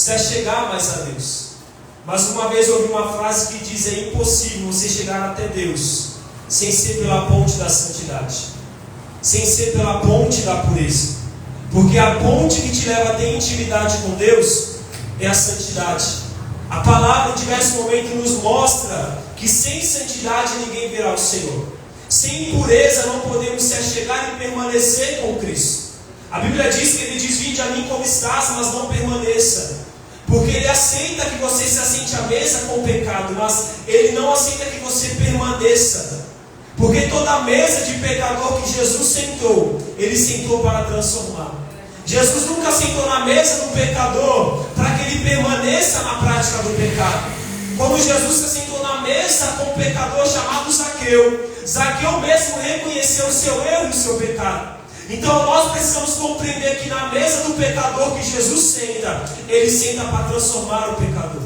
se achegar mais a Deus. Mas uma vez eu ouvi uma frase que diz: é impossível você chegar até Deus sem ser pela ponte da santidade, sem ser pela ponte da pureza. Porque a ponte que te leva a ter intimidade com Deus é a santidade. A palavra em diversos momentos nos mostra que sem santidade ninguém verá o Senhor. Sem pureza não podemos se achegar e permanecer com Cristo. A Bíblia diz que Ele diz: vinde a mim como estás, mas não permaneça. Porque Ele aceita que você se assente à mesa com o pecado, mas Ele não aceita que você permaneça. Porque toda mesa de pecador que Jesus sentou, Ele sentou para transformar. Jesus nunca sentou na mesa do pecador para que ele permaneça na prática do pecado. Quando Jesus se sentou na mesa com um pecador chamado Zaqueu, Zaqueu mesmo reconheceu o seu erro e o seu pecado. Então nós precisamos compreender que na mesa do pecador que Jesus senta, Ele senta para transformar o pecador.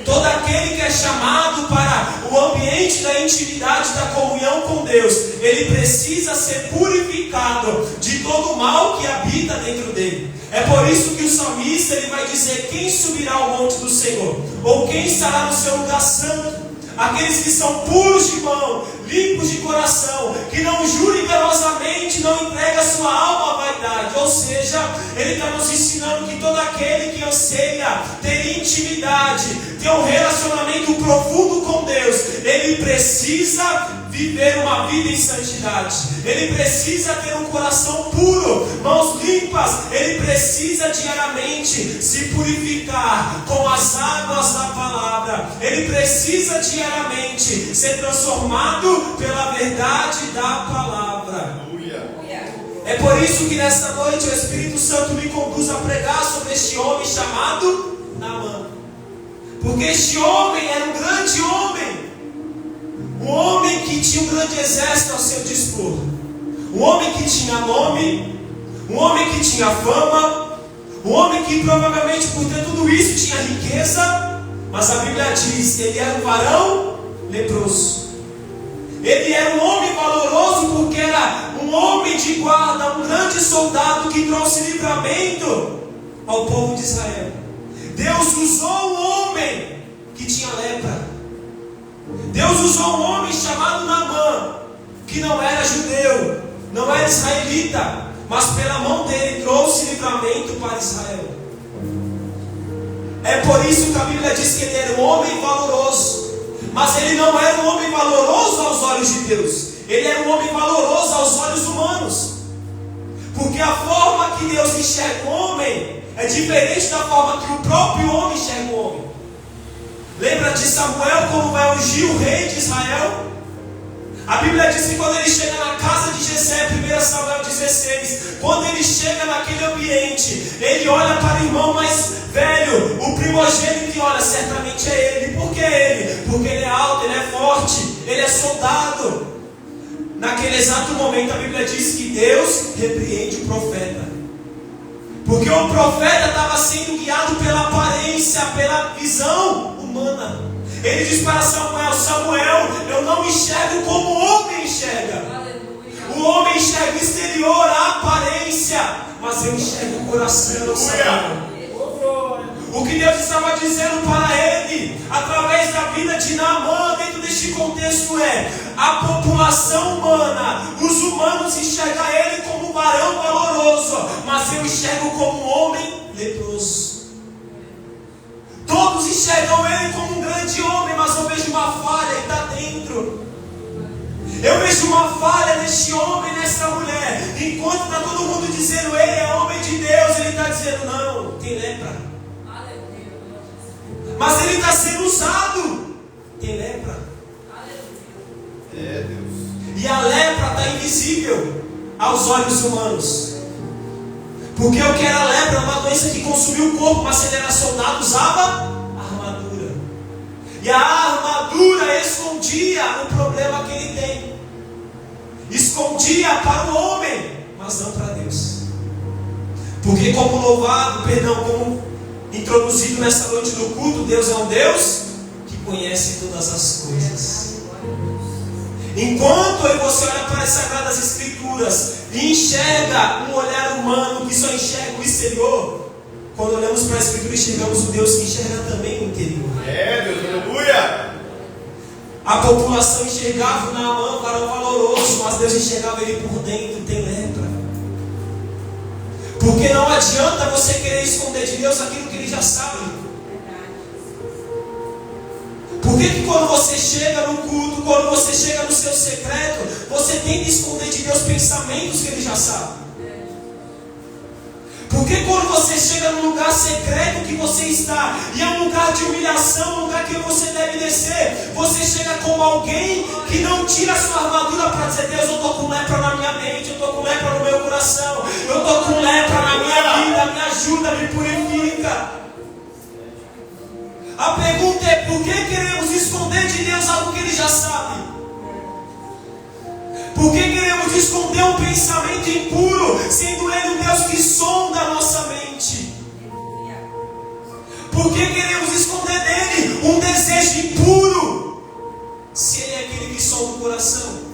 Todo aquele que é chamado para o ambiente da intimidade, da comunhão com Deus, ele precisa ser purificado de todo o mal que habita dentro dele. É por isso que o salmista ele vai dizer: quem subirá ao monte do Senhor? Ou quem estará no seu lugar santo? Aqueles que são puros de mão, limpos de coração, que não juram enganosamente, não entregam a sua alma à vaidade. Ou seja, ele está nos ensinando que todo aquele que anseia ter intimidade, ter um relacionamento profundo com Deus, ele precisa viver uma vida em santidade. Ele precisa ter um coração puro, mãos limpas. Ele precisa diariamente se purificar com as águas da palavra. Ele precisa diariamente ser transformado pela verdade da palavra. É por isso que nesta noite o Espírito Santo me conduz a pregar sobre este homem chamado Naamã. Porque este homem era um grande homem. Um homem que tinha um grande exército ao seu dispor. Um homem que tinha nome. Um homem que tinha fama. Um homem que provavelmente por ter tudo isso tinha riqueza. Mas a Bíblia diz que ele era um varão leproso. Ele era um homem valoroso porque era um homem de guarda, um grande soldado que trouxe livramento ao povo de Israel. Deus usou um homem que tinha lepra. Deus usou um homem chamado Naamã, que não era judeu, não era israelita, mas pela mão dele trouxe livramento para Israel. É por isso que a Bíblia diz que ele era um homem valoroso. Mas ele não era um homem valoroso aos olhos de Deus. Ele era um homem valoroso aos olhos humanos. Porque a forma que Deus enxerga o homem é diferente da forma que o próprio homem enxerga o homem. Lembra de Samuel quando vai ungir o rei de Israel? A Bíblia diz que quando ele chega na casa de Jessé, 1 Samuel 16, quando ele chega naquele ambiente, ele olha para o irmão mais velho, o primogênito, e olha, certamente é ele. Por que ele? Porque ele é alto, ele é forte, ele é soldado. Naquele exato momento a Bíblia diz que Deus repreende o profeta. Porque o profeta estava sendo guiado pela aparência, pela visão humana. Ele diz para Samuel: Samuel, eu não me enxergo como o homem enxerga. O homem enxerga o exterior, a aparência, mas eu enxergo o coração, Samuel. O que Deus estava dizendo para ele, através da vida de Naamã, dentro deste contexto, é: a população humana, os humanos enxergam ele como um varão valoroso, mas eu enxergo como um homem leproso. Todos enxergam ele como um grande homem, mas eu vejo uma falha que está dentro. Eu vejo uma falha neste homem, nesta mulher. Enquanto está todo mundo dizendo ele é homem de Deus, ele está dizendo não, tem lepra. Mas ele está sendo usado, tem lepra. É Deus. E a lepra está invisível aos olhos humanos. Porque o que era lepra era uma doença que consumiu o corpo, mas ele era soldado, usava armadura. E a armadura escondia o problema que ele tem. Escondia para o homem, mas não para Deus. Porque como introduzido nessa noite do culto, Deus é um Deus que conhece todas as coisas. Enquanto você olha para as Sagradas Escrituras e enxerga um olhar humano que só enxerga o exterior, quando olhamos olhamos para a Escritura e enxergamos o Deus que enxerga também o interior. Deus, aleluia. A população enxergava o Naamã, varão valoroso, mas Deus enxergava ele por dentro, tem lepra. Porque não adianta você querer esconder de Deus aquilo que Ele já sabe. Por que quando você chega no culto, quando você chega no seu secreto, você tenta esconder de Deus pensamentos que Ele já sabe? Porque quando você chega no lugar secreto que você está, e é um lugar de humilhação, um lugar que você deve descer, você chega como alguém que não tira a sua armadura para dizer: Deus, eu estou com lepra na minha mente, eu estou com lepra no meu coração, eu estou com lepra na minha vida, me ajuda, me purifica. A pergunta é: por que queremos esconder de Deus algo que Ele já sabe? Por que queremos esconder um pensamento impuro, sendo Ele um Deus que sonda a nossa mente? Por que queremos esconder dele um desejo impuro, se Ele é aquele que sonda o coração?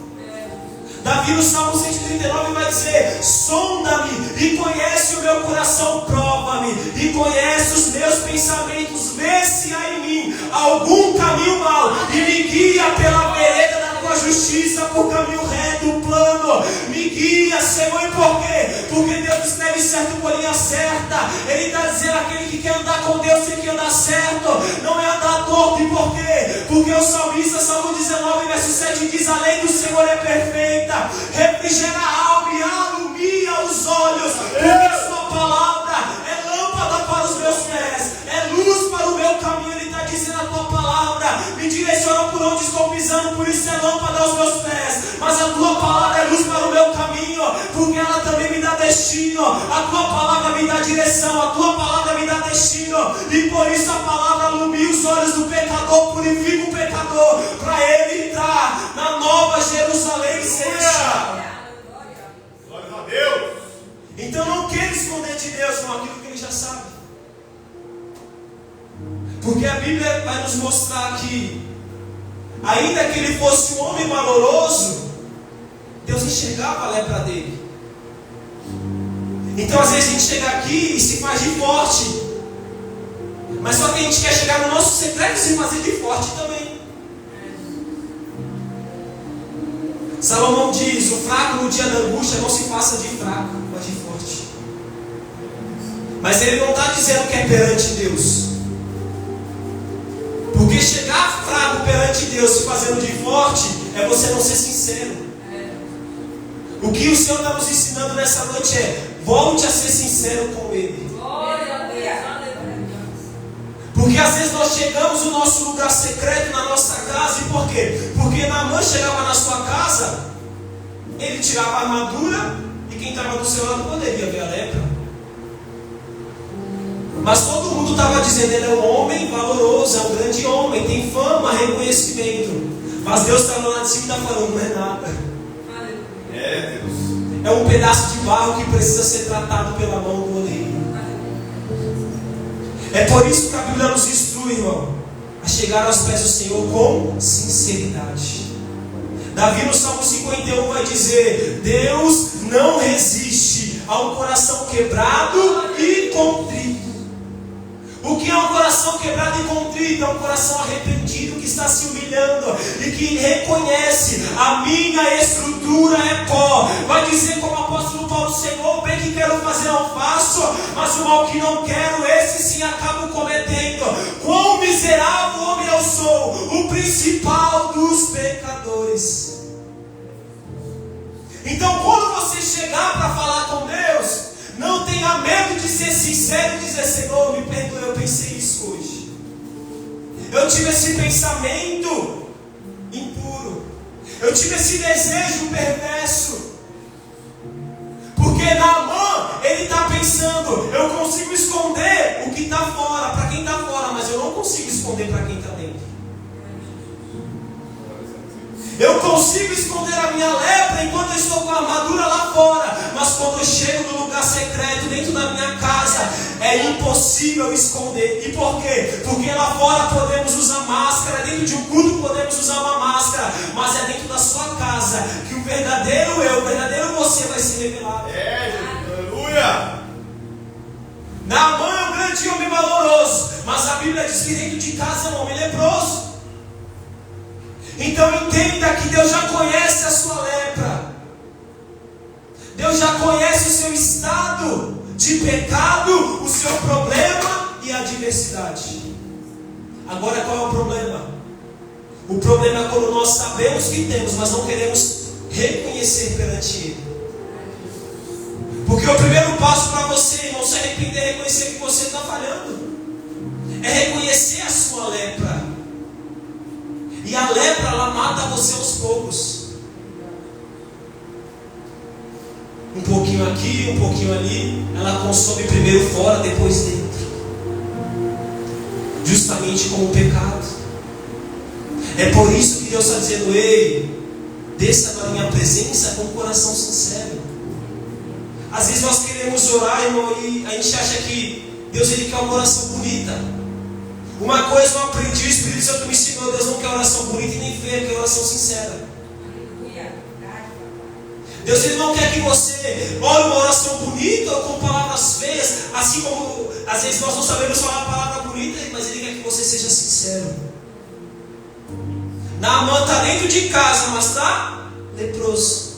Davi no Salmo 139 vai dizer: sonda-me e conhece o meu coração, prova-me e conhece os meus pensamentos, vê se há em mim algum caminho mau e me guia pela vereda da tua justiça, por caminho reto, plano. Me guia, Senhor. E por quê? Porque Deus escreve certo por linha certa. Ele está dizendo: aquele que quer andar com Deus tem que andar certo, não é andar torto. E por quê? Porque o salmista, Salmo 19, verso 7 diz: a lei do Senhor é perfeita, refrigera a alma e alumia os olhos, porque a sua palavra é lâmpada para os meus pés, é luz para o meu caminho. Ele está dizendo: a tua palavra me direciona por onde estou pisando, por isso é lâmpada aos meus pés. Mas a tua palavra é luz para o meu caminho, porque ela também me dá destino. A tua palavra me dá direção, a tua palavra me dá destino, e por isso a palavra alumia os olhos do pecador, purifica o pecador, para ele entrar na nova Jerusalém celestial. Glória a Deus. Então não queira esconder de Deus com aquilo que Ele já sabe, porque a Bíblia vai nos mostrar que, ainda que ele fosse um homem valoroso, Deus enxergava a lepra dele. Então às vezes a gente chega aqui e se faz de forte, mas só que a gente quer chegar no nosso secreto e se fazer de forte também. Salomão diz: o fraco no dia da angústia não se faça de fraco, mas de forte. Mas ele não está dizendo que é perante Deus, porque chegar fraco perante Deus se fazendo de forte é você não ser sincero. O que o Senhor está nos ensinando nessa noite é: volte a ser sincero com Ele. Porque às vezes nós chegamos no nosso lugar secreto, na nossa casa, e por quê? Porque Naamã chegava na sua casa, ele tirava a armadura, e quem estava do seu lado poderia ver a lepra. Mas todo mundo estava dizendo: ele é um homem valoroso, é um grande homem, tem fama, reconhecimento. Mas Deus está lá de cima e está falando: não é nada. Deus. É um pedaço de barro que precisa ser tratado pela mão do oleiro. É por isso que a Bíblia nos instrui, irmão, a chegar aos pés do Senhor com sinceridade. Davi no Salmo 51 vai dizer: Deus não resiste a um coração quebrado e contrito. O que é um coração quebrado e contrito? É um coração arrependido que está se humilhando e que reconhece: a minha estrutura é pó. Vai dizer como o apóstolo Paulo: Senhor, o bem que quero fazer não faço, mas o mal que não quero, esse sim acabo cometendo. Quão miserável homem eu sou, o principal dos pecadores. Então quando você chegar para falar com Deus, não tenha medo de ser sincero e dizer: Senhor, me perdoe, eu pensei isso hoje. Eu tive esse pensamento impuro. Eu tive esse desejo perverso. Porque Naamã, ele está pensando: eu consigo esconder o que está fora, para quem está fora, mas eu não consigo esconder para quem está dentro. Eu consigo esconder a minha lepra enquanto eu estou com a armadura lá fora, mas quando eu chego no lugar secreto, dentro da minha casa, é impossível esconder. E por quê? Porque lá fora podemos usar máscara, dentro de um culto podemos usar uma máscara, mas é dentro da sua casa que o verdadeiro eu, o verdadeiro você vai se revelar. Aleluia! Naamã é um grande de homem valoroso, mas a Bíblia diz que dentro de casa é um homem leproso. Então entenda que Deus já conhece a sua lepra. Deus já conhece o seu estado de pecado, o seu problema e a adversidade. Agora qual é o problema? O problema é quando nós sabemos que temos, mas não queremos reconhecer perante Ele. Porque o primeiro passo para você, irmão, se arrepender é reconhecer que você está falhando. É reconhecer a sua lepra. E a lepra, ela mata você aos poucos. Um pouquinho aqui, um pouquinho ali. Ela consome primeiro fora, depois dentro. Justamente como o pecado. É por isso que Deus está dizendo: ei, desça na minha presença com o coração sincero. Às vezes nós queremos orar, irmão, e a gente acha que Deus, Ele quer uma oração bonita. Uma coisa eu aprendi, o Espírito Santo me ensinou: Deus não quer oração bonita e nem feia, quer oração sincera. Deus, Ele não quer que você ore uma oração bonita ou com palavras feias, assim como às vezes nós não sabemos falar a palavra bonita, mas Ele quer que você seja sincero. Naamã está dentro de casa, mas está leproso.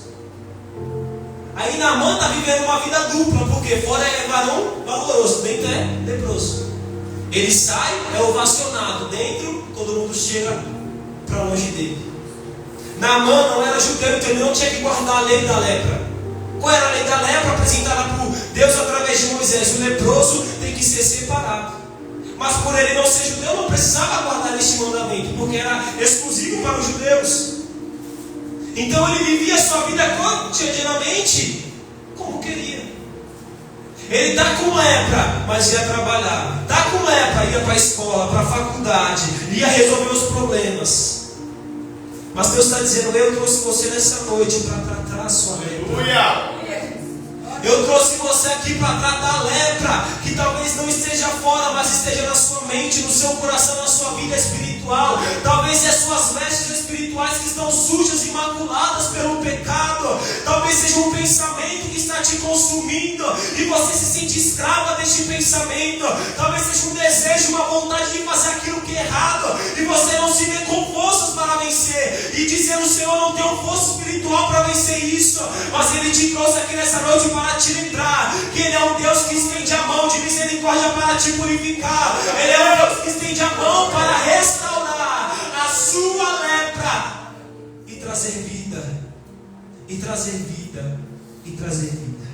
Aí Naamã está vivendo uma vida dupla, porque fora é varão valoroso, dentro é leproso. Ele sai, é ovacionado, dentro todo mundo chega para longe dele. Naamã não era judeu, então ele não tinha que guardar a lei da lepra. Qual era a lei da lepra? Apresentada por Deus através de Moisés. O leproso tem que ser separado. Mas por ele não ser judeu, não precisava guardar este mandamento, porque era exclusivo para os judeus. Então ele vivia a sua vida cotidianamente como queria. Ele está com lepra, mas ia trabalhar. Está com lepra, ia para a escola, para a faculdade, ia resolver os problemas. Mas Deus está dizendo: eu trouxe você nessa noite para tratar a sua lepra. Eu trouxe você aqui para tratar a lepra, que talvez não esteja fora, mas esteja na sua mente, no seu coração, na sua vida espiritual. Talvez as suas vestes espirituais que estão sujas e maculadas pelo pecado. Talvez seja um pensamento que está te consumindo e você se sente escrava deste pensamento. Talvez seja um desejo, uma vontade de fazer aquilo que é errado e você não se vê com forças para vencer. E dizendo: Senhor, não tenho força espiritual para vencer isso. Mas Ele te trouxe aqui nessa noite para te lembrar que Ele é um Deus que estende a mão de misericórdia para te purificar. Ele é um Deus que estende a mão para restaurar a sua lepra e trazer vida, e trazer vida, e trazer vida.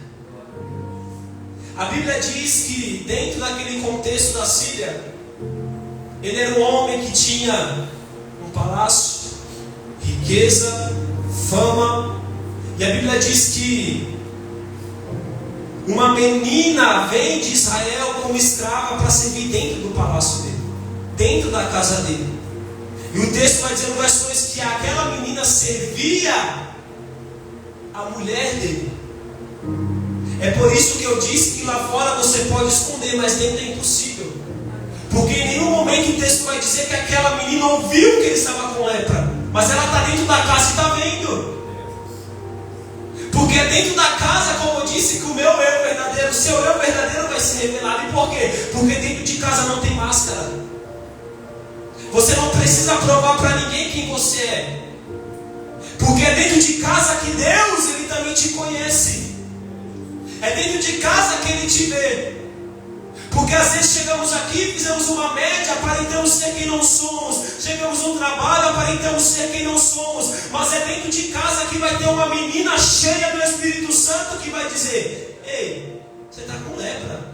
A Bíblia diz que dentro daquele contexto da Síria, ele era um homem que tinha um palácio, riqueza, fama. E a Bíblia diz que uma menina vem de Israel como escrava para servir dentro do palácio dele, dentro da casa dele. E o texto vai dizer no verso 2 que aquela menina servia a mulher dele. É por isso que eu disse que lá fora você pode esconder, mas dentro é impossível. Porque em nenhum momento o texto vai dizer que aquela menina ouviu que ele estava com lepra, mas ela está dentro da casa e está vendo. Porque é dentro da casa, como eu disse, que o meu eu verdadeiro, o seu eu verdadeiro vai ser revelado. E por quê? Porque dentro de casa não tem máscara. Você não precisa provar para ninguém quem você é. Porque é dentro de casa que Deus, Ele também te conhece. É dentro de casa que Ele te vê. Porque às vezes chegamos aqui, fizemos uma média, aparentamos ser quem não somos. Chegamos no trabalho, aparentamos ser quem não somos. Mas é dentro de casa que vai ter uma menina cheia do Espírito Santo que vai dizer: ei, você está com lepra.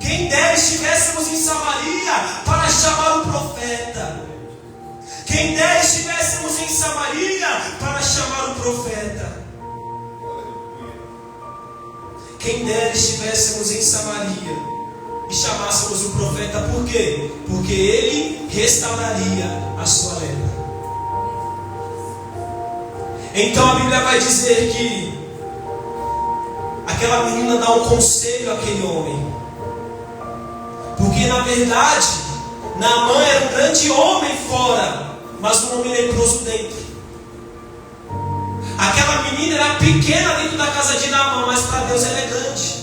Quem dera estivéssemos em Samaria para chamar o profeta. Quem dera estivéssemos em Samaria para chamar o profeta. Quem dera estivéssemos em Samaria e chamássemos o profeta. Por quê? Porque ele restauraria a sua lepra. Então a Bíblia vai dizer que aquela menina dá um conselho àquele homem. Porque na verdade Naamã era um grande homem fora, mas um homem leproso dentro. Aquela menina era pequena dentro da casa de Naamã, mas para Deus ela é grande.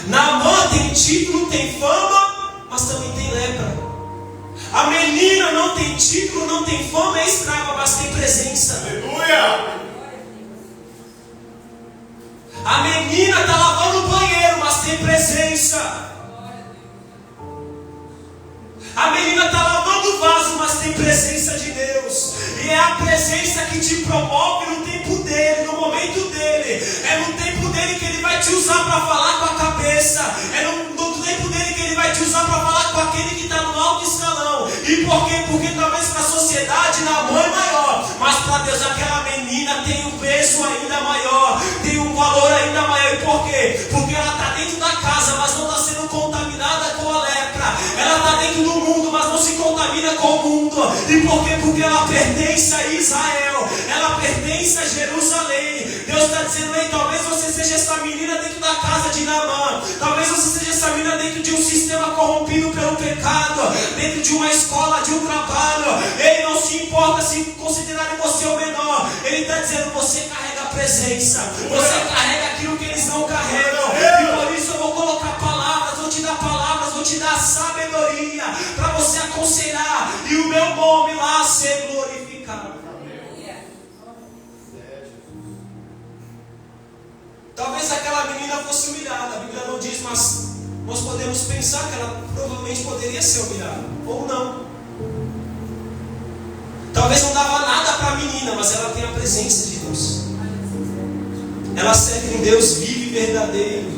Naamã tem título, tem fama, mas também tem lepra. A menina não tem título, não tem fama, é escrava, mas tem presença. Aleluia! A menina está lavando o banheiro, mas tem presença. A menina está lavando o vaso, mas tem presença de Deus. E é a presença que te promove no tempo dele, no momento dele. É no tempo dele que ele vai te usar para falar com a cabeça. É no tempo dele que ele vai te usar para falar com aquele que está no alto escalão. E por quê? Porque talvez para a sociedade Naamã é maior, mas para Deus aquela menina tem um peso ainda maior, tem um valor ainda maior. E por quê? Porque ela está dentro da casa, mas não está sendo contaminada com a lepra. Ela está dentro do mundo, mas não se contamina com o mundo. E por quê? Porque ela pertence a Israel, ela pertence a Jerusalém. Deus está dizendo: ei, talvez você seja essa menina dentro da casa de Naamã, talvez você seja essa menina dentro de um sistema corrompido pelo pecado, dentro de uma escola, de um trabalho. Ele não se importa se considerarem você o menor. Ele está dizendo: você carrega a presença, você carrega aquilo que eles não carregam. E por isso eu vou colocar palavras, vou te dar palavras, vou te dar sabedoria para você aconselhar e o meu nome lá ser glorificado. Talvez aquela menina fosse humilhada, a Bíblia não diz, mas nós podemos pensar que ela provavelmente poderia ser humilhada, ou não. Talvez não dava nada para a menina, mas ela tem a presença de Deus. Ela serve um Deus vivo e verdadeiro.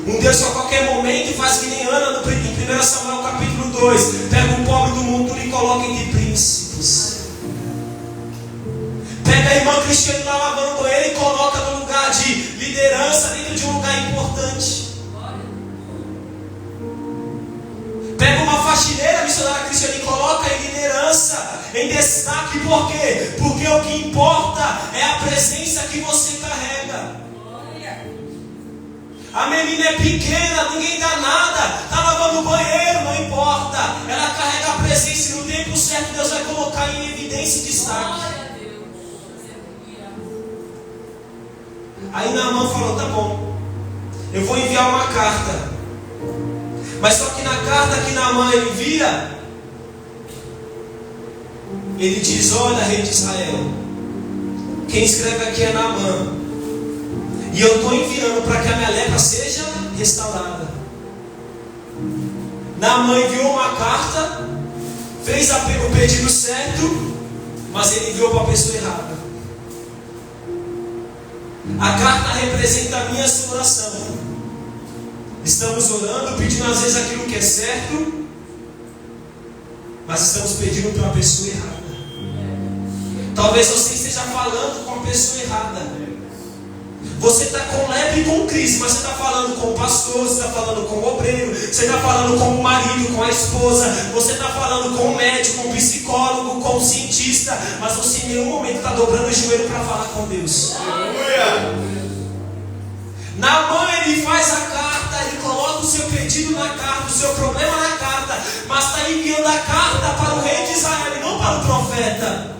Um Deus que a qualquer momento faz que nem Ana em 1 Samuel capítulo 2. Pega o pobre do mundo e coloca entre príncipes. Pega a irmã Cristiane que está lavando com ele e coloca no lugar de liderança, dentro de um lugar importante. Pega uma faxineira, a missionária Cristiane, e coloca em liderança, em destaque. Por quê? Porque o que importa é a presença que você carrega. A menina é pequena, ninguém dá nada, está lavando o banheiro, não importa. Ela carrega a presença e no tempo certo Deus vai colocar em evidência e destaque. Aí Naamã falou: tá bom, eu vou enviar uma carta. Mas só que na carta que Naamã envia, ele diz: olha, rei de Israel, quem escreve aqui é Naamã, e eu estou enviando para que a minha lepra seja restaurada. Naamã enviou uma carta, fez o pedido certo, mas ele enviou para a pessoa errada. A carta representa a minha oração. Estamos orando, pedindo às vezes aquilo que é certo, mas estamos pedindo para uma pessoa errada. Talvez você esteja falando com a pessoa errada. Você está com lepra e com crise, mas você está falando com o pastor, você está falando com o obreiro, você está falando com o marido, com a esposa, você está falando com o médico, com o psicólogo, com o cientista, mas você em nenhum momento está dobrando o joelho para falar com Deus. Naamã, ele faz a carta, ele coloca o seu pedido na carta, o seu problema na carta, mas está enviando a carta para o rei de Israel e não para o profeta.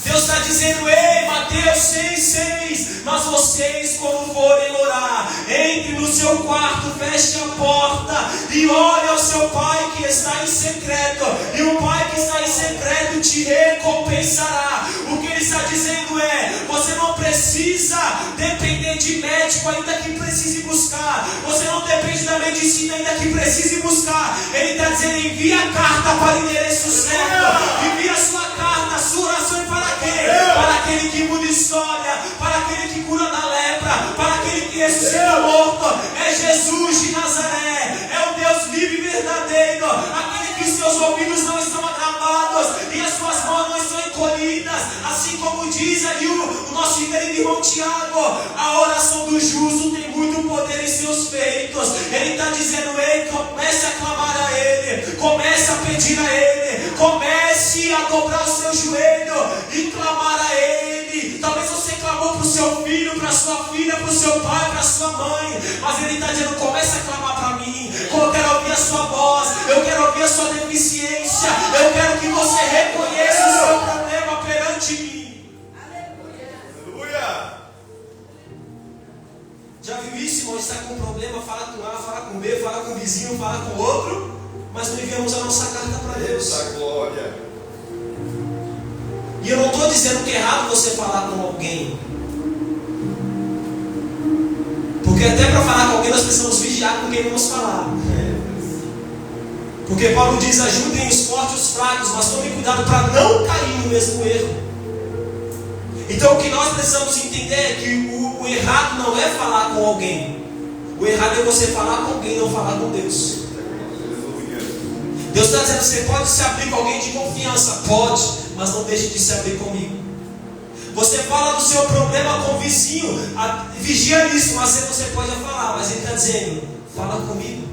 Deus está dizendo: ei, Mateus 6,6, mas vocês, quando forem orar, entre no seu quarto, feche a porta e olhe ao seu pai que está em secreto, e o pai que está em secreto te recompensará. O que ele está dizendo é: você não precisa depender de médico, ainda que precise buscar. Você não depende da medicina, ainda que precise buscar. Ele está dizendo: envia a carta para o endereço certo. Envia a sua carta, a sua oração para quem? Para aquele que muda história, para aquele que cura da lepra, para aquele que ressuscita morto. É Jesus de Nazaré, é o Deus vivo e verdadeiro, aquele que os seus ouvidos não estão agravados e as suas mãos não estão encolhidas, assim como diz ali o nosso querido irmão Tiago: a oração do justo tem muito poder em seus feitos. Ele está dizendo: ei, comece a clamar a Ele, comece a pedir a Ele, comece a dobrar o seu joelho e clamar a Ele. Talvez você clamou para o seu filho, para a sua filha, para o seu pai, para a sua mãe, mas Ele está dizendo: comece a clamar para mim. Eu quero ouvir a sua voz, eu quero ouvir a sua deficiência, eu quero que você reconheça o seu problema perante mim. Aleluia. Já viu isso, irmão? Está com um problema, fala com A, fala com B, fala com o vizinho, fala com o outro, mas não enviamos a nossa carta para Deus. Essa glória. E eu não estou dizendo que é errado você falar com alguém, porque até para falar com alguém nós precisamos vigiar com quem vamos falar. Porque Paulo diz: ajudem os fortes e os fracos, mas tomem cuidado para não cair no mesmo erro. Então o que nós precisamos entender é que o errado não é falar com alguém. O errado é você falar com alguém e não falar com Deus. Deus está dizendo: você pode se abrir com alguém de confiança? Pode, mas não deixe de se abrir comigo. Você fala do seu problema com o vizinho, vigia nisso, mas você pode falar, mas ele está dizendo: fala comigo.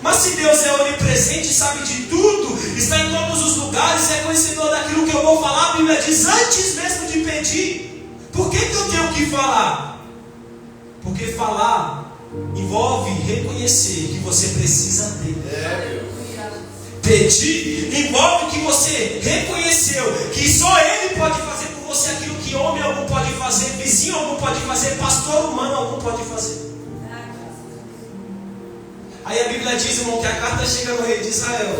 Mas se Deus é onipresente, sabe de tudo, está em todos os lugares, é conhecedor daquilo que eu vou falar, a Bíblia diz, antes mesmo de pedir. Por que eu tenho que falar? Porque falar envolve reconhecer que você precisa dele. Pedir envolve que você reconheceu que só ele pode fazer por você aquilo que homem algum pode fazer, vizinho algum pode fazer, pastor humano algum pode fazer. Aí a Bíblia diz, irmão, que a carta chega no rei de Israel.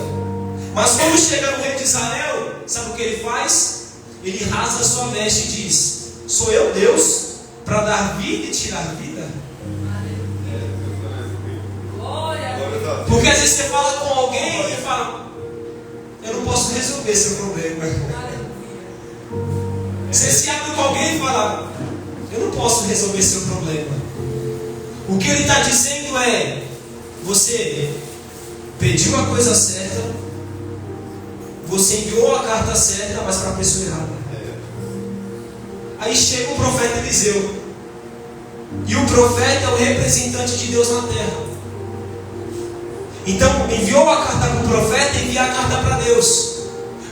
Mas quando chega no rei de Israel, sabe o que ele faz? Ele rasga a sua veste e diz: sou eu Deus para dar vida e tirar vida? Porque às vezes você fala com alguém e fala: eu não posso resolver seu problema. Você se abre com alguém e fala: eu não posso resolver seu problema. O que ele está dizendo é: você pediu a coisa certa, você enviou a carta certa, mas para a pessoa errada. Aí chega o profeta Eliseu, e o profeta é o representante de Deus na terra. Então enviou a carta para o profeta, envia a carta para Deus.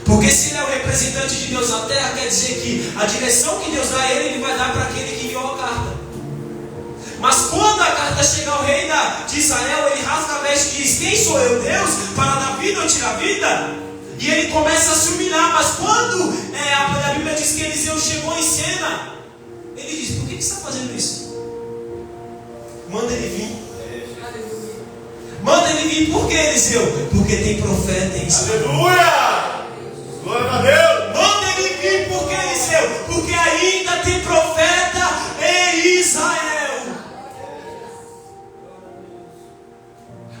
Porque se ele é o representante de Deus na terra, quer dizer que a direção que Deus dá a ele, ele vai dar para aquele que enviou a carta. Mas quando a carta chega ao rei de Israel, ele rasga a veste e diz: quem sou eu, Deus, para dar vida ou tirar vida? E ele começa a se humilhar. Mas quando a Bíblia diz que Eliseu chegou em cena, ele diz: por que você está fazendo isso? Manda ele vir. Manda ele vir. Por que, Eliseu? Porque tem profeta em Israel. Aleluia! Glória a Deus! Manda ele vir. Por que, Eliseu? Porque ainda tem profeta em Israel.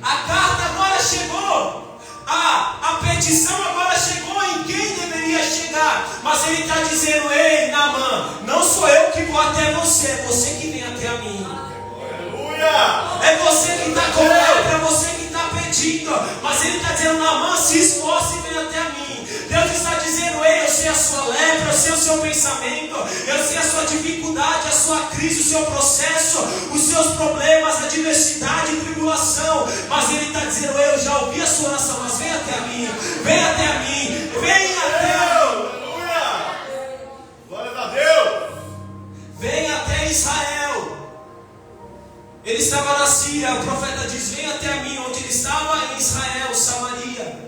A carta agora chegou, a petição agora chegou em quem deveria chegar. Mas ele está dizendo: ei, Naamã, não sou eu que vou até você, é você que vem até a mim. Aleluia! É você que está com lepra, é você que está pedindo. Mas ele está dizendo: Naamã, se esforce e vem até a mim. Deus está dizendo: ei, eu sei a sua lepra, eu sei o seu pensamento, eu sei a sua dificuldade, a sua crise, o seu processo, os seus problemas, a diversidade e tribulação. Mas ele está dizendo: eu já ouvi a sua oração, mas vem até a mim, vem até a mim, vem até a mim. Aleluia! Glória a Deus! Vem até Israel. Ele estava na Síria, o profeta diz: vem até a mim. Onde ele estava? Em Israel, Samaria.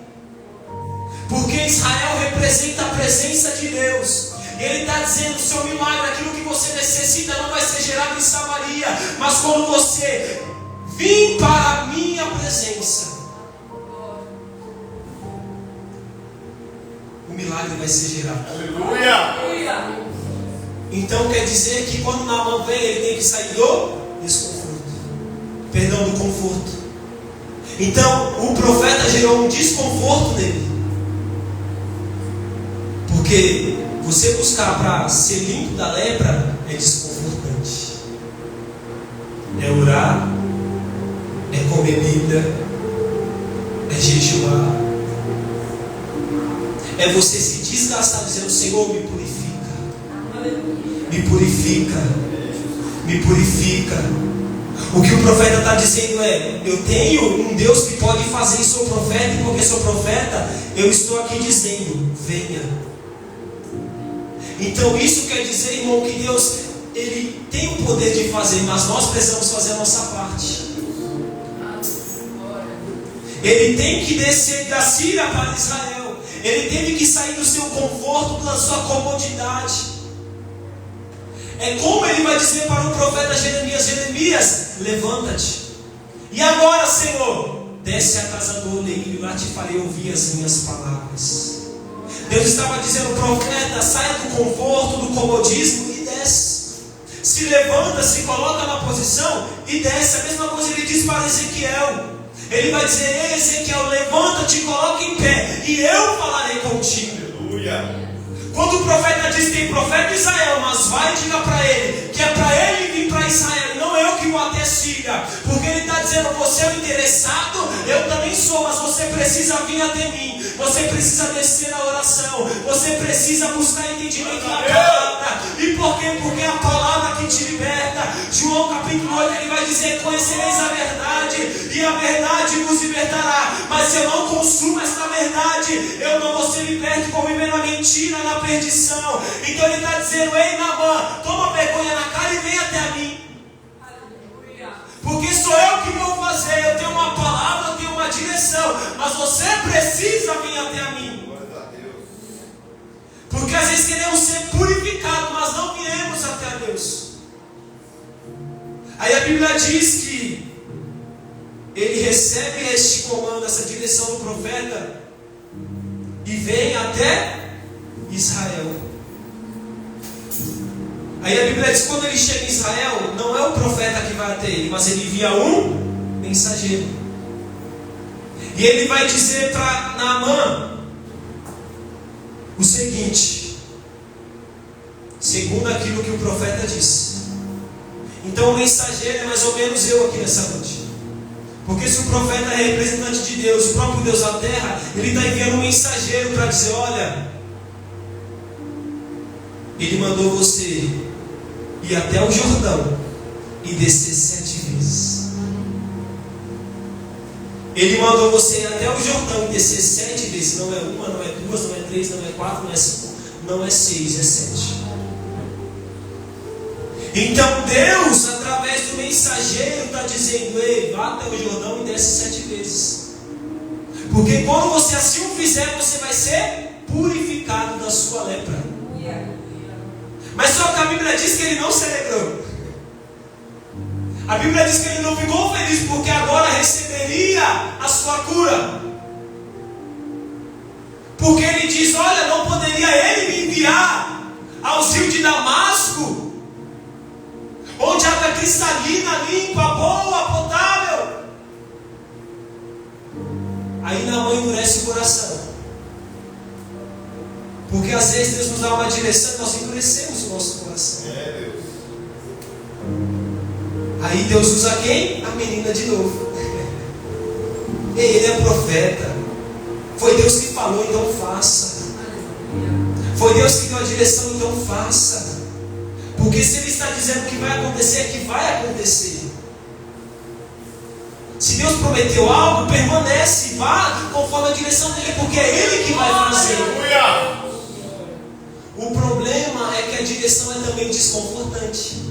Porque Israel representa a presença de Deus. Ele está dizendo: o seu milagre, aquilo que você necessita, não vai ser gerado em Samaria, mas quando você vir para a minha presença, o milagre vai ser gerado. Aleluia! Então quer dizer que quando Naamã vem, ele tem que sair do desconforto, perdão, do conforto. Então o profeta gerou um desconforto nele. Porque você buscar para ser limpo da lepra é desconfortante. É orar, é comer Bíblia, é jejuar, é você se desgastar dizendo: Senhor, me purifica, me purifica, me purifica. O que o profeta está dizendo é: eu tenho um Deus que pode fazer, e sou profeta, e porque sou profeta, eu estou aqui dizendo: venha. Então isso quer dizer, irmão, que Deus, Ele tem o poder de fazer, mas nós precisamos fazer a nossa parte. Ele tem que descer da Síria para Israel. Ele teve que sair do seu conforto, da sua comodidade. É como ele vai dizer para o profeta Jeremias: levanta-te. E agora, Senhor, desce a casa do oleiro, lá te farei ouvir as minhas palavras. Deus estava dizendo, profeta, saia do conforto, do comodismo e desce. Se levanta, se coloca na posição e desce. A mesma coisa ele diz para Ezequiel. Ele vai dizer, ei Ezequiel, levanta-te, coloca em pé, e eu falarei contigo. Aleluia. Quando o profeta diz, tem profeta em Israel, mas vai e diga para ele, que é para ele vir para Israel, não eu que vou até Síria. Porque ele está dizendo, você é o interessado, eu também sou, mas você precisa vir até mim. Você precisa descer na oração. Você precisa buscar entendimento na palavra. E por quê? Porque é a palavra que te liberta. João capítulo 8, ele vai dizer, conhecereis a verdade, e a verdade vos libertará. Mas se eu não consumo esta verdade, eu não vou ser liberto com viver na mentira, na perdição. Então ele está dizendo, ei Naamã, toma vergonha na cara e vem até a mim. Porque sou eu que vou fazer. Eu tenho uma palavra, eu tenho uma direção, mas você precisa vir até a mim. Porque às vezes queremos ser purificados, mas não viemos até a Deus. Aí a Bíblia diz que ele recebe este comando, essa direção do profeta, e vem até Israel. Aí a Bíblia diz que quando ele chega em Israel, não é o profeta que vai até ele, mas ele envia um mensageiro. E ele vai dizer para Naamã o seguinte, segundo aquilo que o profeta disse. Então o mensageiro é mais ou menos eu aqui nessa noite. Porque se o profeta é representante de Deus, o próprio Deus da terra, ele está enviando um mensageiro para dizer, olha, ele mandou você ir até o Jordão e descer 7 vezes. Ele mandou você ir até o Jordão e descer 7 vezes. Não é uma, não é duas, não é três, não é quatro, não é cinco, não é 6, é 7. Então Deus, através do mensageiro, está dizendo, ei, vá até o Jordão e desce 7 vezes. Porque quando você assim o fizer, você vai ser purificado da sua lepra. Mas só que a Bíblia diz que ele não se alegrou. A Bíblia diz que ele não ficou feliz porque agora receberia a sua cura. Porque ele diz, olha, não poderia ele me enviar ao rio de Damasco, onde a água é cristalina, limpa, boa, potável. Aí Naamã endurece o coração. Porque às vezes Deus nos dá uma direção e nós endurecemos o nosso coração. Deus. Aí Deus usa quem? A menina de novo. Ele é profeta. Foi Deus que falou, então faça. Foi Deus que deu a direção, então faça. Porque se Ele está dizendo que vai acontecer, é que vai acontecer. Se Deus prometeu algo, permanece, vá conforme a direção dele, porque é Ele que vai fazer. Aleluia. O problema é que a direção é também desconfortante.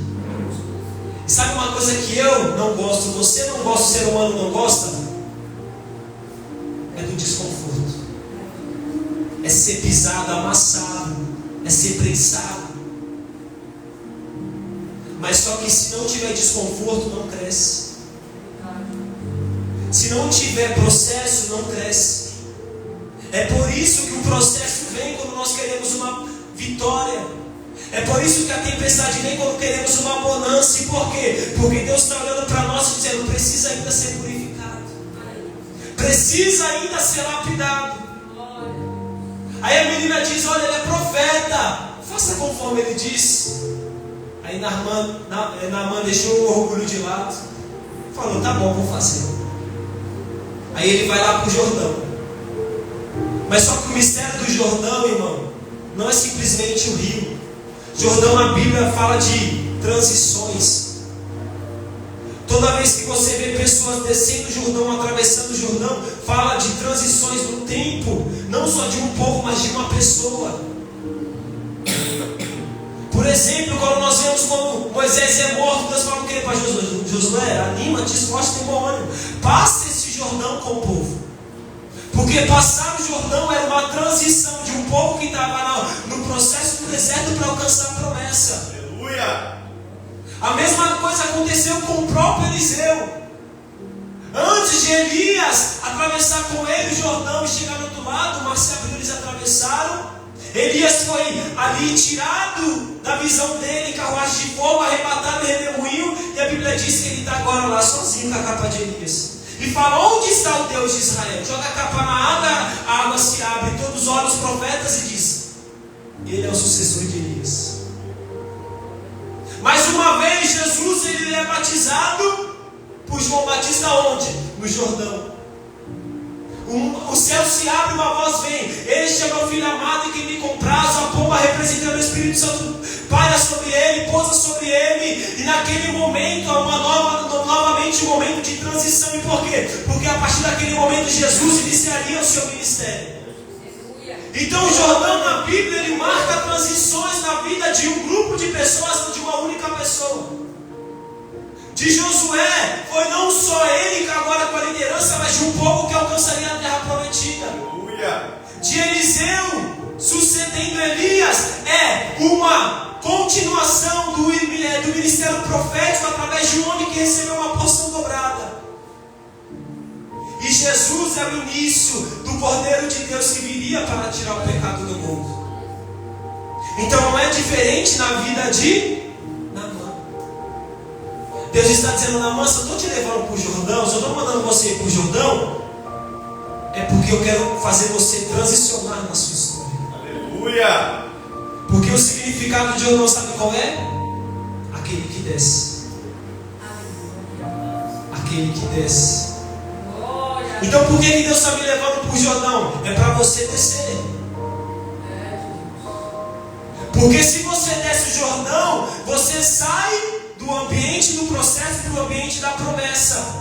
Sabe uma coisa que eu não gosto, você não gosta, o ser humano não gosta? É do desconforto. É ser pisado, amassado, é ser prensado. Mas só que se não tiver desconforto, não cresce. Se não tiver processo, não cresce. É por isso que o processo vem quando nós queremos uma vitória. É por isso que a tempestade vem quando queremos uma bonança. E por quê? Porque Deus está olhando para nós e dizendo, precisa ainda ser purificado, precisa ainda ser lapidado. Aí a menina diz, olha, ele é profeta, faça conforme ele diz. Aí Naamã deixou o orgulho de lado, falou, tá bom, vou fazer. Aí ele vai lá para o Jordão. Mas só que o mistério do Jordão, irmão, não é simplesmente o rio. Jordão na Bíblia fala de transições. Toda vez que você vê pessoas descendo o Jordão, atravessando o Jordão, fala de transições no tempo, não só de um povo, mas de uma pessoa. Por exemplo, quando nós vemos como Moisés é morto, Deus fala o que para Josué? Anima-te, esforça o demônio. Passa esse Jordão com o povo. Porque passar o Jordão era uma transição de um povo que estava no processo do deserto para alcançar a promessa. Aleluia. A mesma coisa aconteceu com o próprio Eliseu. Antes de Elias atravessar com ele o Jordão e chegar do outro lado, o mar se abriu, eles atravessaram. Elias foi ali tirado da visão dele, em carruagem de fogo, arrebatado em redemoinho, e a Bíblia diz que ele está agora lá sozinho com a capa de Elias. E fala: onde está o Deus de Israel? Joga a capa na água, a água se abre, todos olham os profetas e diz: ele é o sucessor de Elias. Mais uma vez, Jesus ele é batizado por João Batista onde? No Jordão. O céu se abre, uma voz vem: este é meu filho amado em quem me comprazo. A pomba representando o Espírito Santo paira sobre ele, pousa sobre ele. E naquele momento há novamente um momento de transição. E por quê? Porque a partir daquele momento Jesus iniciaria o seu ministério. Então o Jordão na Bíblia ele marca transições na vida de um grupo de pessoas, de uma única pessoa. De Josué, foi não só ele que agora com a liderança, mas de um povo que alcançaria a terra prometida. Aleluia. De Eliseu sucedendo Elias, é uma continuação do ministério profético através de um homem que recebeu uma porção dobrada. E Jesus era o início do Cordeiro de Deus que viria para tirar o pecado do mundo. Então não é diferente na vida de Naamã. Deus está dizendo: Naamã, se eu estou te levando para o Jordão, se eu estou mandando você ir para o Jordão, é porque eu quero fazer você transicionar na sua história. Aleluia. Porque o significado de Jordão, sabe qual é? Aquele que desce. Aquele que desce. Então por que Deus está me levando para o Jordão? É para você descer. Porque se você desce o Jordão, você sai do ambiente do processo para o ambiente da promessa.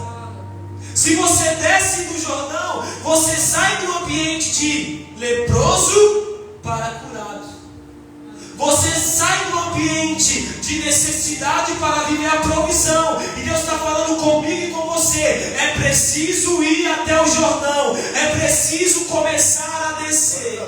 Se você desce do Jordão, você sai do ambiente de leproso para curado. Você sai do ambiente de necessidade para viver a provisão. E Deus está falando comigo e com você: é preciso ir até o Jordão. É preciso começar a descer.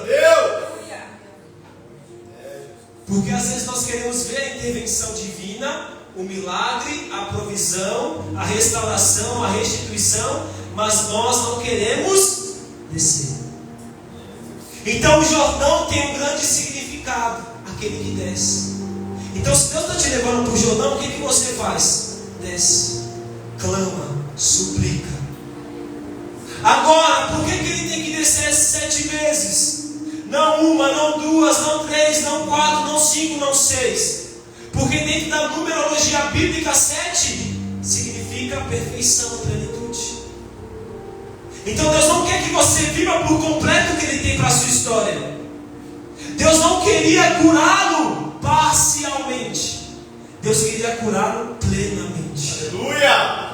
Porque às vezes nós queremos ver a intervenção divina, o milagre, a provisão, a restauração, a restituição, mas nós não queremos descer. Então o Jordão tem um grande significado: aquele que desce. Então se Deus está te levando para o Jordão, o que você faz? Desce, clama, suplica. Agora, por que ele tem que descer 7 vezes? Não uma, não duas, não 3, não 4, não 5, não 6. Porque dentro da numerologia bíblica 7 significa perfeição, plenitude. Então Deus não quer que você viva por completo o que Ele tem para a sua história. Deus não queria curá-lo parcialmente. Deus queria curá-lo plenamente. Aleluia.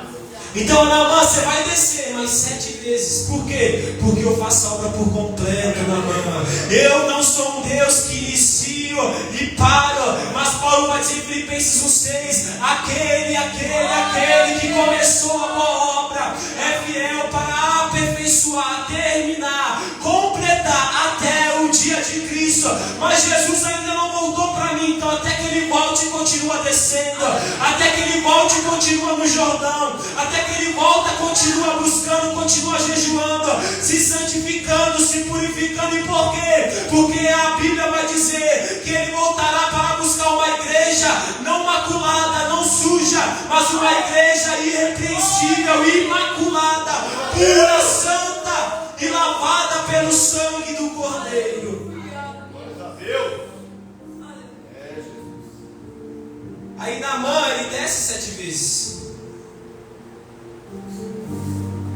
Então, Naamã, você vai descer mais 7 vezes. Por quê? Porque eu faço a obra por completo, Naamã. Eu não sou um Deus que inicio e paro. Mas Paulo vai dizer em Filipenses 1,6: aquele que começou a boa obra é fiel para aperfeiçoar, terminar, completar até o dia de Cristo. Mas Jesus ainda não voltou para mim. Então até que Ele volte, continua descendo. Até que Ele volte, continua no Jordão. Até que Ele volta, continua buscando, continua jejuando, se santificando, se purificando. E por quê? Porque a Bíblia vai dizer que Ele voltará para buscar uma igreja não maculada, não suja, mas uma igreja irrepreensível, imaculada, pura, santa e lavada pelo sangue do Cordeiro. Glória a Deus. Aí Naamã, ele desce 7 vezes.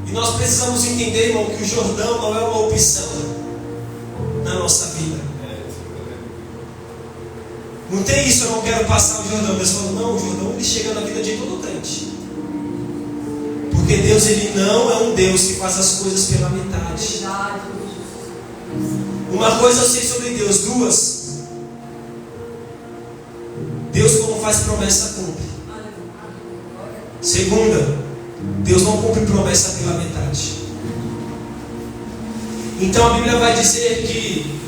E nós precisamos entender, irmão, que o Jordão não é uma opção na nossa vida. Não tem isso: eu não quero passar o Jordão. Deus falou: não, o Jordão ele chega na vida de todo crente. Porque Deus, ele não é um Deus que faz as coisas pela metade. Uma coisa eu sei sobre Deus, 2: Deus, quando faz promessa, cumpre. 2: Deus não cumpre promessa pela metade. Então a Bíblia vai dizer que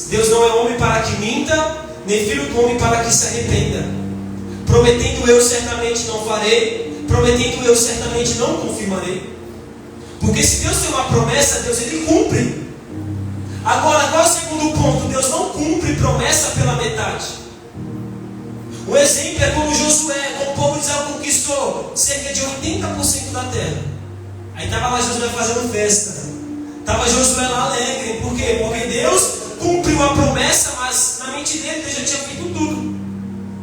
Deus não é homem para que minta, nem filho do homem para que se arrependa. Prometendo eu, certamente não farei. Prometendo eu, certamente não confirmarei. Porque se Deus tem uma promessa, Deus ele cumpre. Agora, qual é o segundo ponto? Deus não cumpre promessa pela metade. O exemplo é como Josué, como o povo de Israel conquistou cerca de 80% da terra. Aí estava lá Josué fazendo festa. Estava Josué lá alegre. Por quê? Porque Deus cumpriu a promessa, mas na mente dele Deus já tinha feito tudo.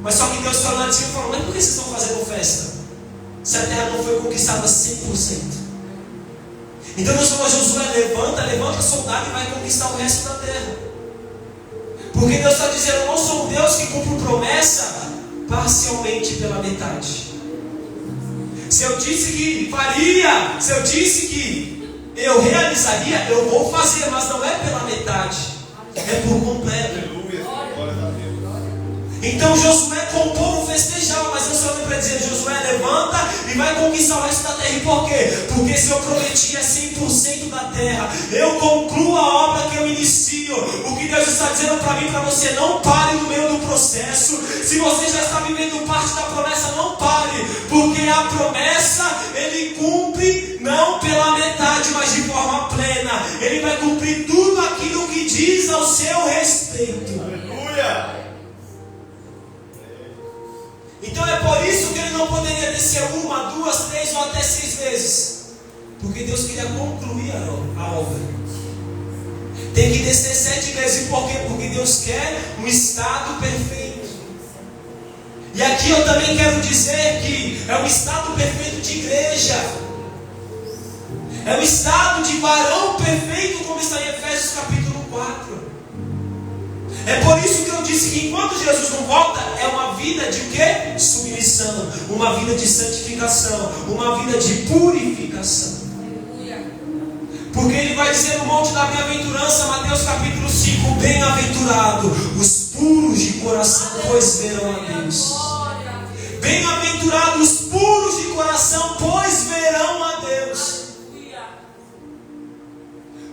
Mas só que Deus falou lá de cima e falou: mas por que vocês estão fazendo festa? Se a terra não foi conquistada 100%. Então Deus falou: Josué, levanta soldado e vai conquistar o resto da terra. Porque Deus está dizendo: eu não sou um Deus que cumpre promessa parcialmente pela metade. Se eu disse que faria, se eu disse que eu realizaria, eu vou fazer, mas não é pela metade, é por completo. Aleluia. Glória a Deus. Então Josué com o povo festejava, mas eu só lembro para dizer: Josué, levanta e vai conquistar o resto da terra. E por quê? Porque se eu prometi 100% da terra, eu concluo a obra que eu inicio. O que Deus está dizendo para mim, para você: não pare no meio do processo. Se você já está vivendo parte da promessa, não pare, porque a promessa ele cumpre não pela metade, mas de forma plena. Ele vai cumprir tudo aquilo que diz ao seu respeito. Aleluia. Então é por isso que ele não poderia descer 1, 2, 3 ou até 6 vezes. Porque Deus queria concluir a obra. Tem que descer 7 vezes. Por quê? Porque Deus quer um estado perfeito. E aqui eu também quero dizer que é um estado perfeito de igreja. É um estado de varão perfeito, como está em Efésios capítulo 4. É por isso que eu disse que enquanto Jesus não volta, é uma vida de quê? Submissão, uma vida de santificação, uma vida de purificação. Porque ele vai dizer no monte da bem-aventurança, Mateus capítulo 5: bem-aventurado os puros de coração, pois verão a Deus. Bem-aventurados os puros de coração, pois verão a Deus.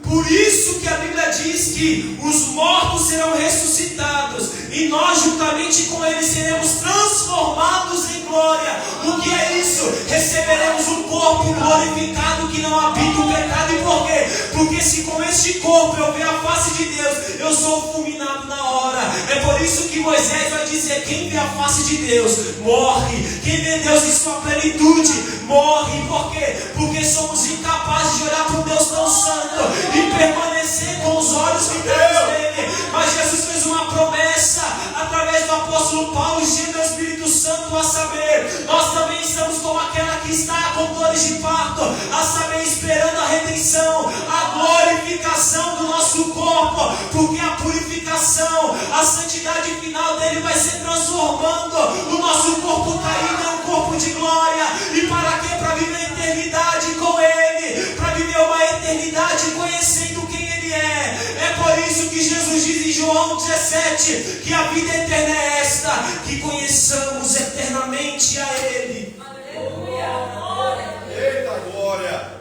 Por isso que a Bíblia diz que os mortos serão ressuscitados e nós juntamente com eles seremos transformados em glória. O que é isso? Receberemos um corpo glorificado que não habita o pecado. E por quê? Porque se com este corpo eu ver a face de Deus, eu sou fulminado na hora. É por isso que Moisés vai dizer: quem vê a face de Deus morre. Quem vê Deus em sua plenitude morre. Por quê? Porque somos incapazes de olhar para um Deus tão santo e permanecer com os olhos ficados nele. Mas Jesus fez uma promessa através do apóstolo Paulo, cheio do Espírito Santo, a saber: nós também estamos como aquela que está com dores de parto, a saber, esperando a redenção, a glorificação do nosso corpo. Porque a purificação, a santidade final dele vai ser transformando o nosso corpo caído em um corpo de glória. E para quê? Para viver a eternidade com ele, para viver uma eternidade conhecendo quem ele é. É por isso que Jesus diz em João 17 que a vida eterna é esta, que conheçamos eternamente a ele. Aleluia. Eita glória.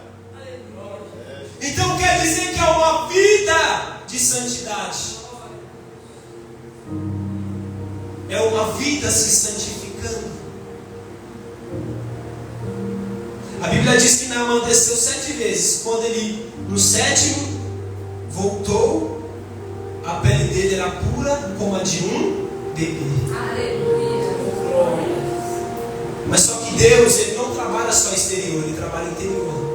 Então quer dizer que é uma vida de santidade, é uma vida se santificando. A Bíblia diz que Naamã desceu 7 vezes. Quando ele, no 7º, voltou, a pele dele era pura como a de um bebê. Aleluia. Mas só que Deus, ele não trabalha só exterior, ele trabalha interior.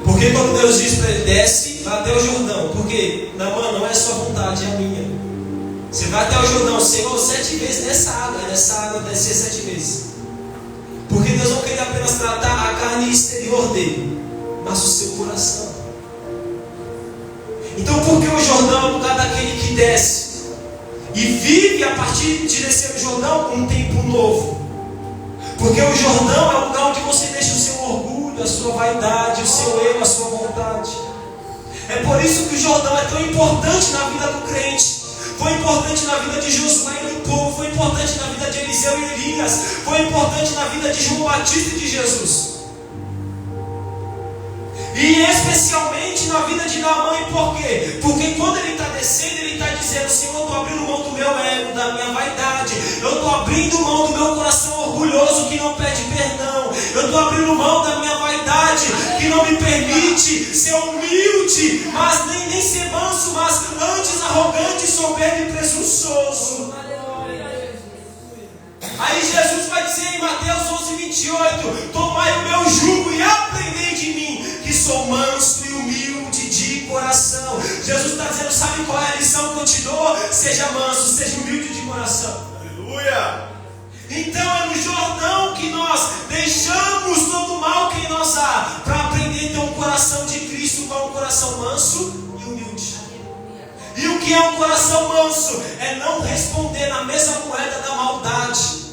Porque quando Deus diz para ele: desce, vai até o Jordão. Porque Naamã, não é sua vontade, é a minha. Você vai até o Jordão, Senhor, 7 vezes nessa água descer 7 vezes. Porque Deus não queria apenas tratar a carne exterior dele, mas o seu coração. Então por que o Jordão é o lugar daquele que desce e vive a partir de descer o Jordão um tempo novo? Porque o Jordão é o lugar onde você deixa o seu orgulho, a sua vaidade, o seu eu, a sua vontade. É por isso que o Jordão é tão importante na vida do crente. Foi importante na vida de Josué e do povo, foi importante na vida de Eliseu e Elias, foi importante na vida de João Batista e de Jesus. E especialmente na vida de Naamã. E por quê? Porque quando ele está descendo, ele está dizendo: Senhor, eu estou abrindo mão do meu ego, da minha vaidade. Eu estou abrindo mão do meu coração orgulhoso que não pede perdão. Eu estou abrindo mão da minha vaidade que não me permite ser humilde, mas nem ser manso, mas antes arrogante, soberbo e presunçoso. Aí Jesus vai dizer em Mateus 11:28: tomai o meu jugo e aprendei de mim, que sou manso e humilde de coração. Jesus está dizendo: sabe qual é a lição que eu te dou? Seja manso, seja humilde de coração. Aleluia! Então é no Jordão que nós deixamos todo o mal que em nós há, para aprender a ter um coração de Cristo, com um coração manso e humilde. E o que é um coração manso? É não responder na mesma moeda da maldade.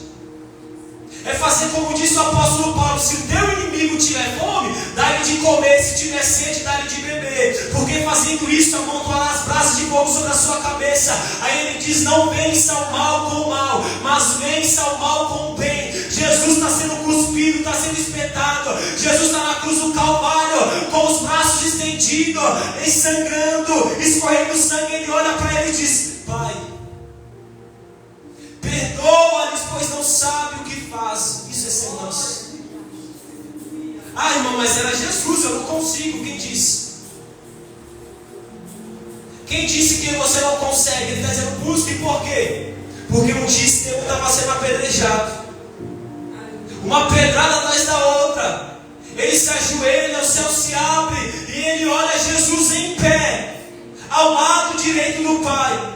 É fazer como disse o apóstolo Paulo: se o teu inimigo tiver fome, dá-lhe de comer; se tiver sede, dá-lhe de beber. Porque fazendo isso, amontoará as brasas de fogo sobre a sua cabeça. Aí ele diz: não vença o mal com o mal, mas vença o mal com o bem. Jesus está sendo cuspido, está sendo espetado. Jesus está na cruz do Calvário, com os braços estendidos, sangrando, escorrendo sangue. Ele olha para ele e diz: Pai, perdoa-lhes, pois não sabem o que fazem. Isso é ser manso. Ah, irmão, mas era Jesus, eu não consigo. Quem disse? Quem disse que você não consegue? Ele está dizendo: busque. Por quê? Porque um dia Estevão estava sendo apedrejado, uma pedrada atrás da outra. Ele se ajoelha, o céu se abre e ele olha Jesus em pé, ao lado direito do Pai.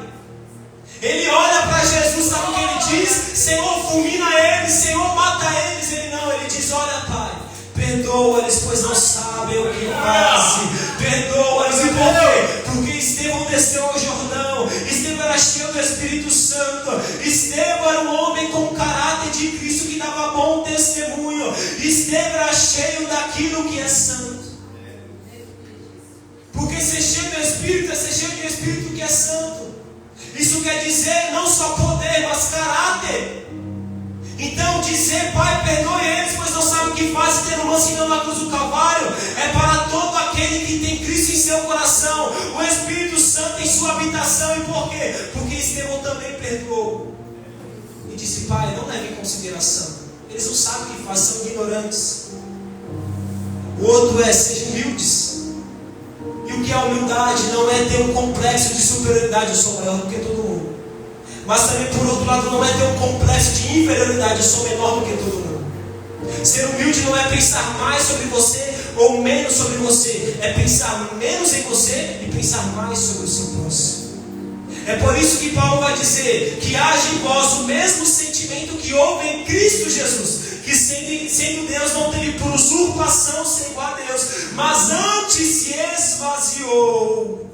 Ele olha para Jesus, sabe o que ele diz? Senhor, fulmina eles, Senhor, mata eles. Ele não, ele diz: olha, Pai, perdoa-lhes, pois não sabem o que fazem. Perdoa-lhes. E por quê? Porque Estevão desceu ao Jordão. Estevão era cheio do Espírito Santo. Estevão era um homem com o caráter de Cristo, que dava bom testemunho. Estevão era cheio daquilo que é santo. Porque ser cheio do Espírito é ser cheio de um Espírito que é santo. Isso quer dizer não só poder, mas caráter. Então dizer: Pai, perdoe eles, pois não sabem o que fazem, ter uma mansidão na cruz do Calvário, é para todo aquele que tem Cristo em seu coração, o Espírito Santo em sua habitação. E por quê? Porque Estevão também perdoou e disse: Pai, não leve em consideração, eles não sabem o que fazem, são ignorantes. O outro é: sejam humildes. E o que é humildade? Não é ter um complexo de superioridade, eu sou maior do que todo mundo. Mas também, por outro lado, não é ter um complexo de inferioridade, eu sou menor do que todo mundo. Ser humilde não é pensar mais sobre você ou menos sobre você. É pensar menos em você e pensar mais sobre o seu próximo. É por isso que Paulo vai dizer que haja em vós o mesmo sentimento que houve em Cristo Jesus, que sendo Deus não teve por usurpação ser igual a Deus, mas antes se esvaziou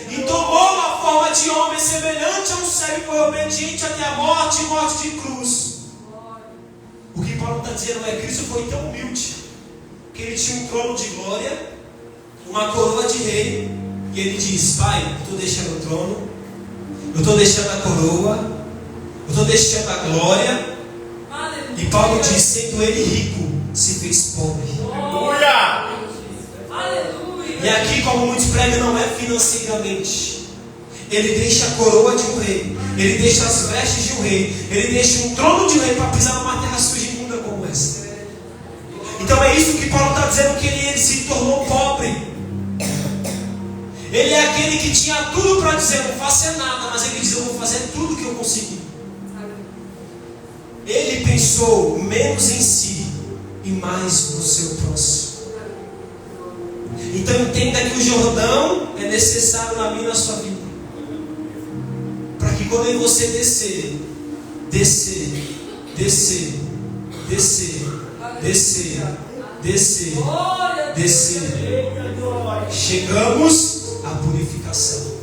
e tomou a forma de homem, semelhante a um servo, e foi obediente até a morte e morte de cruz. O que Paulo está dizendo é: Cristo foi tão humilde que ele tinha um trono de glória, uma coroa de rei, e ele diz: Pai, eu estou deixando o trono, eu estou deixando a coroa, eu estou deixando a glória. E Paulo diz: sendo ele rico, se fez pobre. Aleluia! E aqui, como muitos pregam, não é financeiramente. Ele deixa a coroa de um rei, ele deixa as vestes de um rei, ele deixa um trono de um rei para pisar numa terra suja e imunda como essa. Então é isso que Paulo está dizendo, que ele se tornou pobre. Ele é aquele que tinha tudo para dizer: não faço nada, mas ele diz: eu vou fazer tudo que eu consegui. Ele pensou menos em si e mais no seu próximo. Então entenda que o Jordão é necessário na minha e na sua vida, para que quando você descer, chegamos à purificação.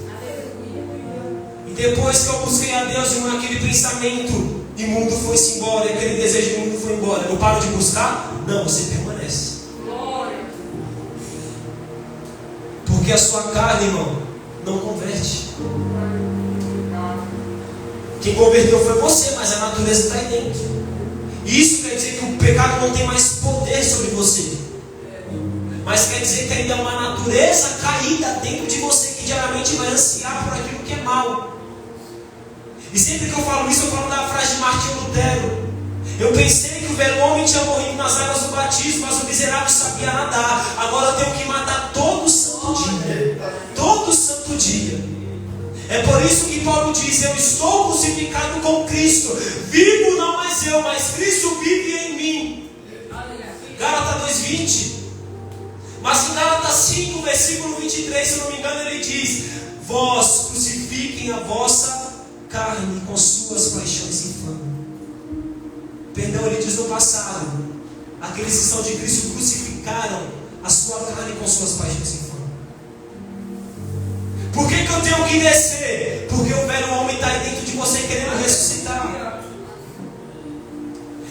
E depois que eu busquei a Deus, aquele pensamento imundo foi-se embora, e aquele desejo imundo foi embora. Eu paro de buscar? Não, você permanece. Porque a sua carne, irmão, não converte. Quem converteu foi você, mas a natureza está aí dentro. Isso quer dizer que o pecado não tem mais poder sobre você, mas quer dizer que ainda é uma natureza natureza caída dentro de você que diariamente vai ansiar por aquilo que é mal. E sempre que eu falo isso, eu falo da frase de Martinho Lutero. Eu pensei que o velho homem tinha morrido nas águas do batismo, mas o miserável sabia nadar. Agora eu tenho que matar todo santo dia. Todo santo dia. É por isso que Paulo diz: eu estou crucificado com Cristo. Vivo não mais eu, mas Cristo vive em mim. Gálatas 2:20. Mas em Gálatas 5, versículo 23, se eu não me engano, ele diz: vós crucifiquem a vossa carne com suas paixões infames. Perdão, ele diz no passado: aqueles que são de Cristo crucificaram a sua carne com suas paixões infames. Por que eu tenho que descer? Porque o velho homem está aí dentro de você querendo ressuscitar.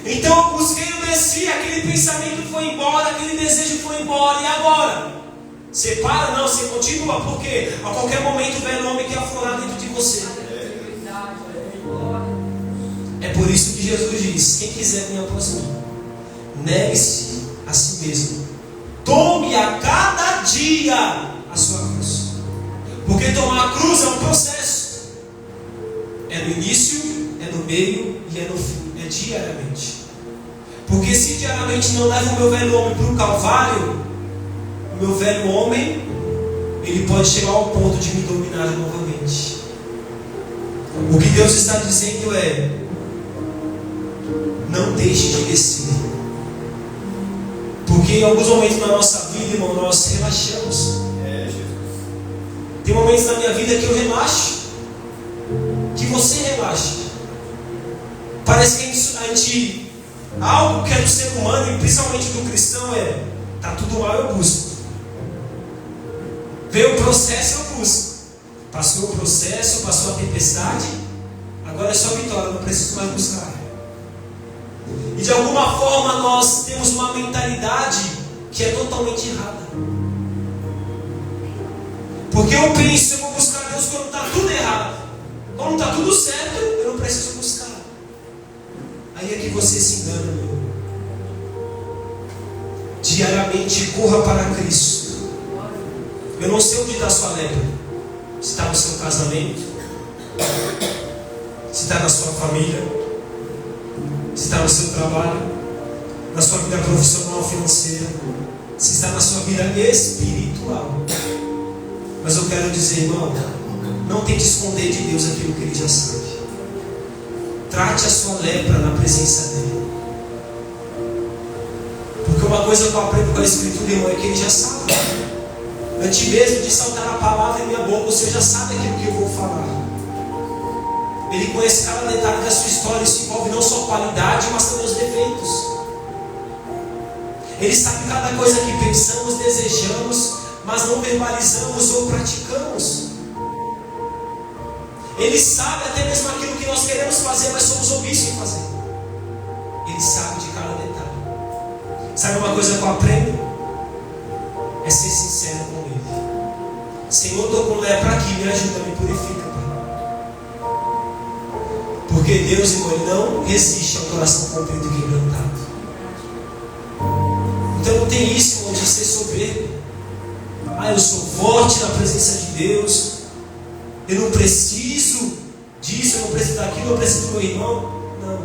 Então eu busquei, eu desci, aquele pensamento foi embora, aquele desejo foi embora. E agora? Você para? Não, você continua. Porque a qualquer momento o velho homem quer aflorar dentro de você. É por isso que Jesus diz: quem quiser vir após mim, negue-se a si mesmo, tome a cada dia a sua cruz. Porque tomar a cruz é um processo. É no início, é no meio e é no fim. É diariamente. Porque se diariamente não leva o meu velho homem para o Calvário, o meu velho homem, ele pode chegar ao ponto de me dominar novamente. O que Deus está dizendo é: não deixe de descer. Porque em alguns momentos na nossa vida, irmão, nós relaxamos. Tem momentos na minha vida que eu relaxo, que você relaxa. Parece que a gente, algo que é do ser humano, e principalmente do cristão, é: tá tudo mal, eu busco. Veio o processo, eu busco. Passou o processo, passou a tempestade, agora é só vitória, não preciso mais buscar. E de alguma forma nós temos uma mentalidade que é totalmente errada. Porque eu penso: eu vou buscar Deus quando está tudo errado. Quando está tudo certo, eu não preciso buscar. Aí é que você se engana, meu. Diariamente corra para Cristo. Eu não sei onde está a sua lepra. Se está no seu casamento, se está na sua família, se está no seu trabalho, na sua vida profissional ou financeira, se está na sua vida espiritual. Mas eu quero dizer, irmão, não tente esconder de Deus aquilo que Ele já sabe. Trate a sua lepra na presença dEle. Porque uma coisa que eu aprendo com a Escritura, irmão, é que Ele já sabe. Antes mesmo de saltar a palavra em minha boca, o Senhor já sabe aquilo que eu vou falar. Ele conhece cada detalhe da sua história. Isso envolve não só qualidade, mas também os defeitos. Ele sabe cada coisa que pensamos, desejamos, mas não verbalizamos ou praticamos. Ele sabe até mesmo aquilo que nós queremos fazer, mas somos omissos em fazer. Ele sabe de cada detalhe. Sabe uma coisa que eu aprendo? É ser sincero com Ele. Senhor, estou com lepra aqui, me ajuda, me purifica, Pai. Porque Deus, irmão, Ele não resiste ao coração contrito e quebrantado. Então não tem isso, irmão, de ser soberbo. Eu sou forte na presença de Deus. Eu não preciso disso, eu não preciso daquilo, eu preciso do meu irmão. Não.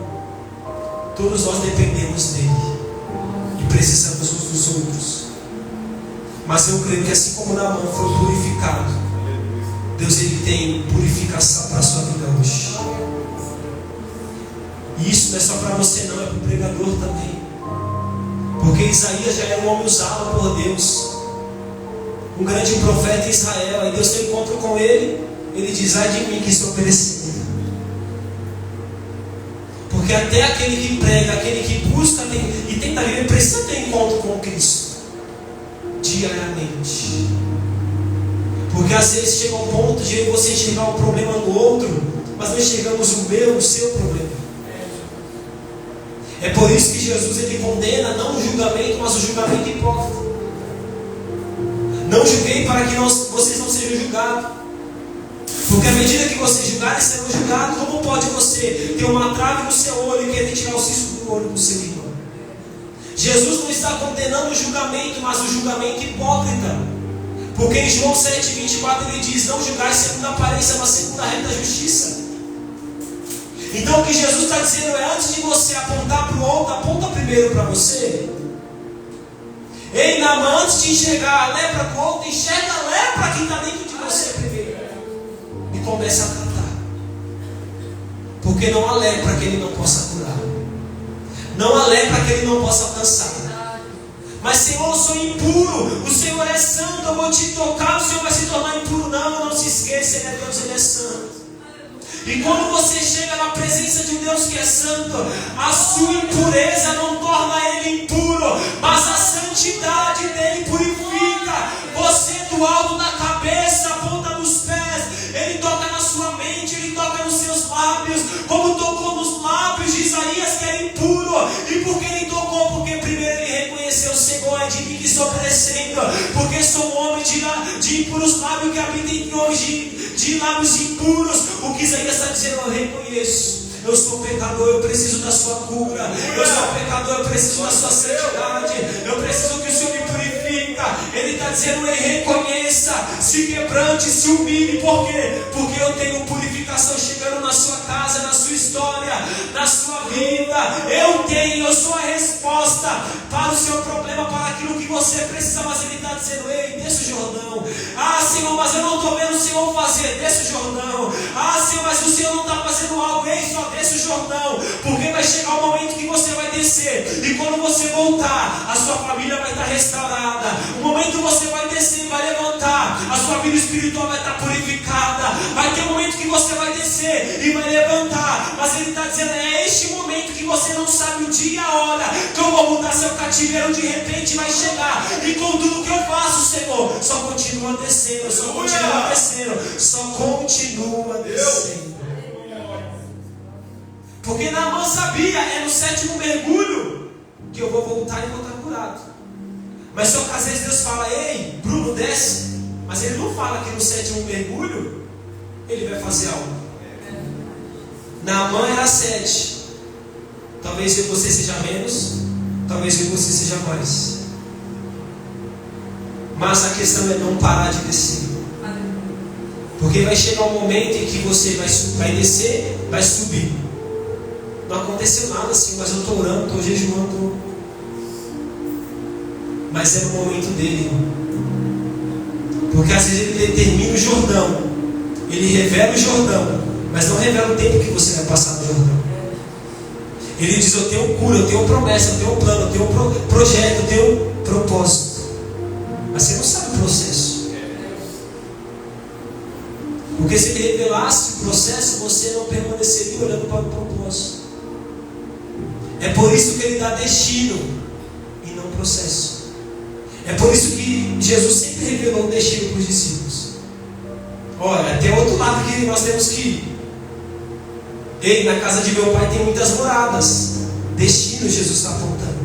Todos nós dependemos dele. E precisamos uns dos outros. Mas eu creio que assim como Naamã foi purificado, Deus ele tem purificação para a sua vida hoje. E isso não é só para você não, é para o pregador também. Porque Isaías já era um homem usado por Deus, um grande profeta em Israel. Aí Deus tem encontro com ele. Ele diz: ai de mim que estou perecendo. Porque até aquele que prega, aquele que busca e tenta viver, precisa ter encontro com Cristo diariamente. Porque às vezes chega ao ponto de você enxergar o problema do outro, mas não enxergamos o seu problema. É por isso que Jesus ele condena não o julgamento, mas o julgamento hipócrita. Não julguei para que vocês não sejam julgados. Porque à medida que vocês julgarem, serão julgados. Como pode você ter uma trave no seu olho e querer tirar o cisco do olho do seu irmão? Jesus não está condenando o julgamento, mas o julgamento hipócrita. Porque em João 7,24 ele diz: não julgai segundo a aparência, mas segundo a regra da justiça. Então o que Jesus está dizendo é: antes de você apontar para o outro, aponta primeiro para você. Ei, Naamã, antes de enxergar a lepra do outro, enxerga a lepra que está dentro de você primeiro. E começa a tratar. Porque não há lepra que ele não possa curar. Não há lepra que ele não possa alcançar. Mas Senhor, eu sou impuro. O Senhor é santo, eu vou te tocar, o Senhor vai se tornar impuro. Não se esqueça, Ele é Deus, Ele é santo. E quando você chega na presença de um Deus que é santo, a sua impureza não torna Ele impuro, mas a santidade dele purifica você do alto da cabeça, a ponta dos pés. Ele toca na sua mente, Ele toca nos seus lábios, como tocou nos lábios de Isaías, que era impuro. E por que Ele tocou? Porque primeiro Ele reconheceu: Senhor, é de mim que estou perecendo, porque sou um homem de impuros lábios, que habita entre homens de lábios impuros. O que Isaías está dizendo: eu reconheço. Eu sou pecador, eu preciso da sua cura. Eu sou pecador, eu preciso da sua santidade. Eu preciso que o Senhor me purifica. Ele está dizendo: ele reconheça, se quebrante, se humilhe. Por quê? Porque eu tenho purificação chegando na sua casa, na sua história, na sua vida. Eu sou a resposta para o seu problema, para aquilo que você precisa. Mas ele está dizendo: ei, desce o Jordão. Ah, Senhor, mas eu não estou vendo o Senhor fazer. Desce o Jordão. Ah, Senhor, mas o Senhor não está fazendo algo. Ei, só desce o Jordão, porque vai chegar o momento que você vai descer, e quando você voltar, a sua família vai estar restaurada. O momento que você vai descer, vai levantar, a sua vida espiritual vai estar purificada. Vai ter um momento que você vai descer e vai levantar, mas ele está dizendo: é este momento que você não sabe o dia e a hora que eu vou mudar seu cativeiro. De repente vai chegar, e com tudo que eu faço, Senhor, só continua descendo, só continua descendo, só continua descendo. Porque Naamã sabia: é no 7º mergulho que eu vou voltar e vou estar curado. Mas só que às vezes Deus fala: ei, Bruno, desce. Mas Ele não fala que no 7º mergulho Ele vai fazer algo. Naamã era 7. Talvez você seja menos, talvez você seja mais. Mas a questão é não parar de descer. Porque vai chegar um momento em que você vai descer, vai subir. Não aconteceu nada assim, mas eu estou orando, estou jejuando. Mas é o momento dele. Porque às vezes ele determina o Jordão, ele revela o Jordão, mas não revela o tempo que você vai passar no Jordão. Ele diz: eu tenho cura, eu tenho promessa, eu tenho plano, eu tenho projeto, eu tenho propósito. Mas você não sabe o processo. Porque se ele revelasse o processo, você não permaneceria olhando para o propósito. É por isso que ele dá destino e não processo. É por isso que Jesus sempre revelou um destino para os discípulos. Olha, tem outro lado que nós temos que ir. Ei, na casa de meu pai tem muitas moradas. Destino Jesus está apontando.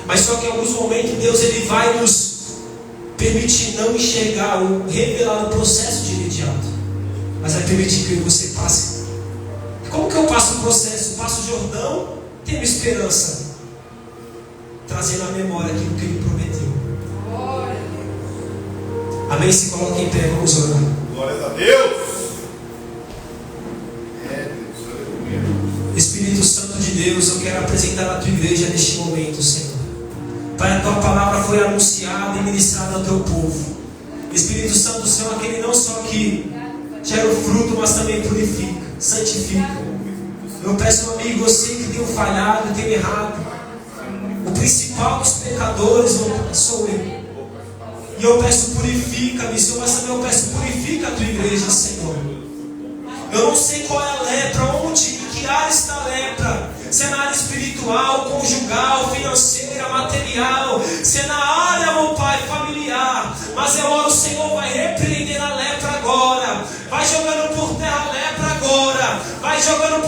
Mas só que em alguns momentos Deus ele vai nos permitir não enxergar ou revelar o processo de imediato, mas vai permitir que você passe. Como que eu passo o processo? Eu passo o Jordão, tenho esperança, trazendo à memória aquilo que Ele prometeu. Amém? Se coloque em pé, vamos orar. Glória a Deus. Espírito Santo de Deus, eu quero apresentar a tua igreja neste momento, Senhor. Pai, a tua palavra foi anunciada e ministrada ao teu povo. Espírito Santo, o Senhor, aquele não só que gera o fruto, mas também purifica, santifica. Eu peço, amigo, eu sei que tenho falhado, tenho errado. O principal dos pecadores sou eu. E eu peço, purifica-me, Senhor, mas também eu peço, purifica a tua igreja, Senhor. Eu não sei qual é a lepra, onde, em que área está a lepra. Se é na área espiritual, conjugal, financeira, material. Se é na área, meu Pai, familiar. Mas eu oro, o Senhor vai repreender a lepra agora. Vai jogando por terra a lepra agora. Vai jogando